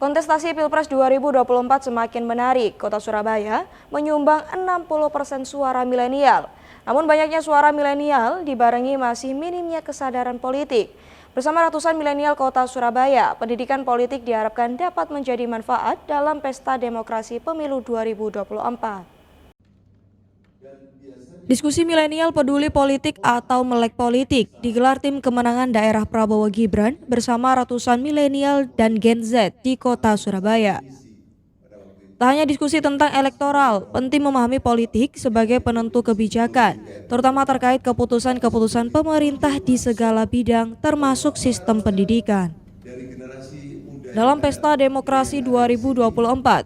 Kontestasi Pilpres 2024 semakin menarik. Kota Surabaya menyumbang 60% suara milenial. Namun banyaknya suara milenial dibarengi masih minimnya kesadaran politik. Bersama ratusan milenial Kota Surabaya, pendidikan politik diharapkan dapat menjadi manfaat dalam pesta demokrasi pemilu 2024. Diskusi milenial peduli politik atau melek politik digelar tim kemenangan daerah Prabowo Gibran bersama ratusan milenial dan Gen Z di Kota Surabaya. Tak hanya diskusi tentang elektoral, penting memahami politik sebagai penentu kebijakan, terutama terkait keputusan-keputusan pemerintah di segala bidang termasuk sistem pendidikan. Dalam pesta demokrasi 2024,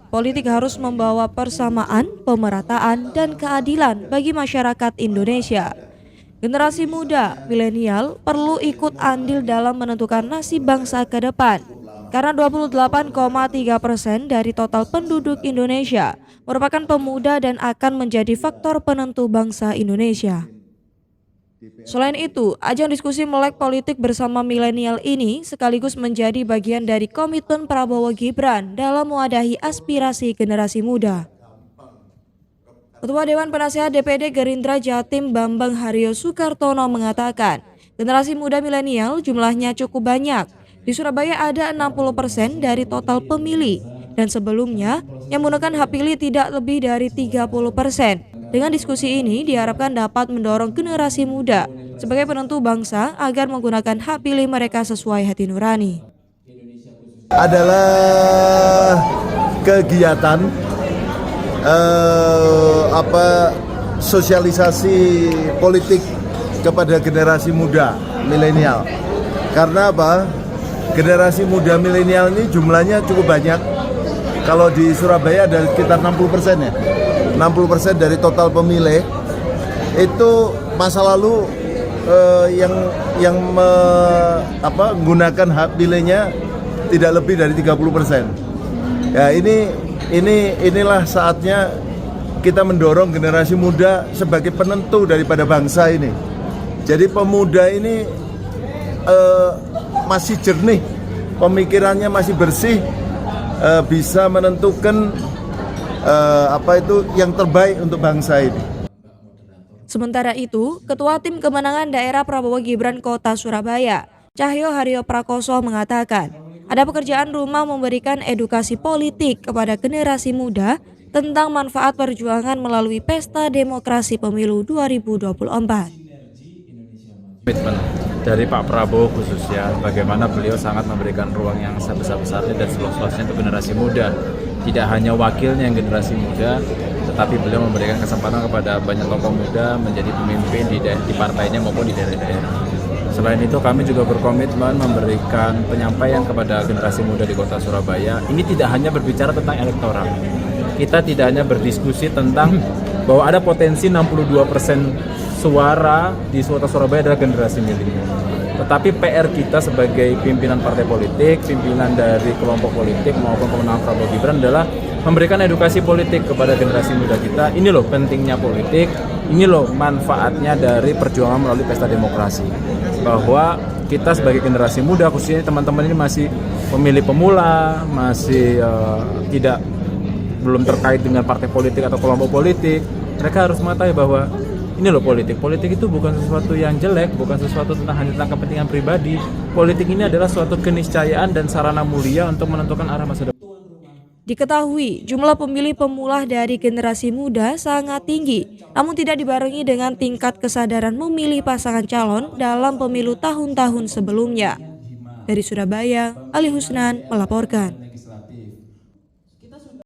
politik harus membawa persamaan, pemerataan, dan keadilan bagi masyarakat Indonesia. Generasi muda, milenial, perlu ikut andil dalam menentukan nasib bangsa ke depan. Karena 28,3% dari total penduduk Indonesia merupakan pemuda dan akan menjadi faktor penentu bangsa Indonesia. Selain itu, ajang diskusi melek politik bersama milenial ini sekaligus menjadi bagian dari komitmen Prabowo Gibran dalam mewadahi aspirasi generasi muda. Ketua Dewan Penasehat DPD Gerindra Jatim Bambang Haryo Soekartono mengatakan, generasi muda milenial jumlahnya cukup banyak. Di Surabaya ada 60% dari total pemilih dan sebelumnya yang menggunakan hak pilih tidak lebih dari 30%. Dengan diskusi ini diharapkan dapat mendorong generasi muda sebagai penentu bangsa agar menggunakan hak pilih mereka sesuai hati nurani. Adalah kegiatan sosialisasi politik kepada generasi muda milenial. Karena apa? Generasi muda milenial ini jumlahnya cukup banyak. Kalau di Surabaya ada sekitar 60% ya. 60% dari total pemilih itu masa lalu yang menggunakan hak pilihnya tidak lebih dari 30%. Ya inilah saatnya kita mendorong generasi muda sebagai penentu daripada bangsa ini. Jadi pemuda ini masih jernih, pemikirannya masih bersih, bisa menentukan yang terbaik untuk bangsa ini. Sementara itu, Ketua Tim Kemenangan Daerah Prabowo Gibran Kota Surabaya, Cahyo Haryo Prakoso mengatakan, ada pekerjaan rumah memberikan edukasi politik kepada generasi muda tentang manfaat perjuangan melalui pesta demokrasi pemilu 2024. Komitmen dari Pak Prabowo khususnya, bagaimana beliau sangat memberikan ruang yang sebesar-besarnya dan seluas-luasnya untuk generasi muda. Tidak hanya wakilnya yang generasi muda, tetapi beliau memberikan kesempatan kepada banyak tokoh muda menjadi pemimpin di partainya maupun di daerah-daerah. Selain itu kami juga berkomitmen memberikan penyampaian kepada generasi muda di Kota Surabaya. Ini tidak hanya berbicara tentang elektoral. Kita tidak hanya berdiskusi tentang bahwa ada potensi 62% suara di Kota Surabaya adalah generasi milenial. Tetapi PR kita sebagai pimpinan partai politik, pimpinan dari kelompok politik maupun kemenangan Prabowo Gibran adalah memberikan edukasi politik kepada generasi muda kita. Ini loh pentingnya politik, ini loh manfaatnya dari perjuangan melalui pesta demokrasi. Bahwa kita sebagai generasi muda, khususnya teman-teman ini masih pemilih pemula, masih belum terkait dengan partai politik atau kelompok politik, mereka harus mengetahui bahwa ini loh politik itu bukan sesuatu yang jelek, bukan sesuatu hanya tentang kepentingan pribadi. Politik ini adalah suatu keniscayaan dan sarana mulia untuk menentukan arah masa depan. Diketahui jumlah pemilih pemula dari generasi muda sangat tinggi, namun tidak dibarengi dengan tingkat kesadaran memilih pasangan calon dalam pemilu tahun-tahun sebelumnya. Dari Surabaya, Ali Husnan melaporkan.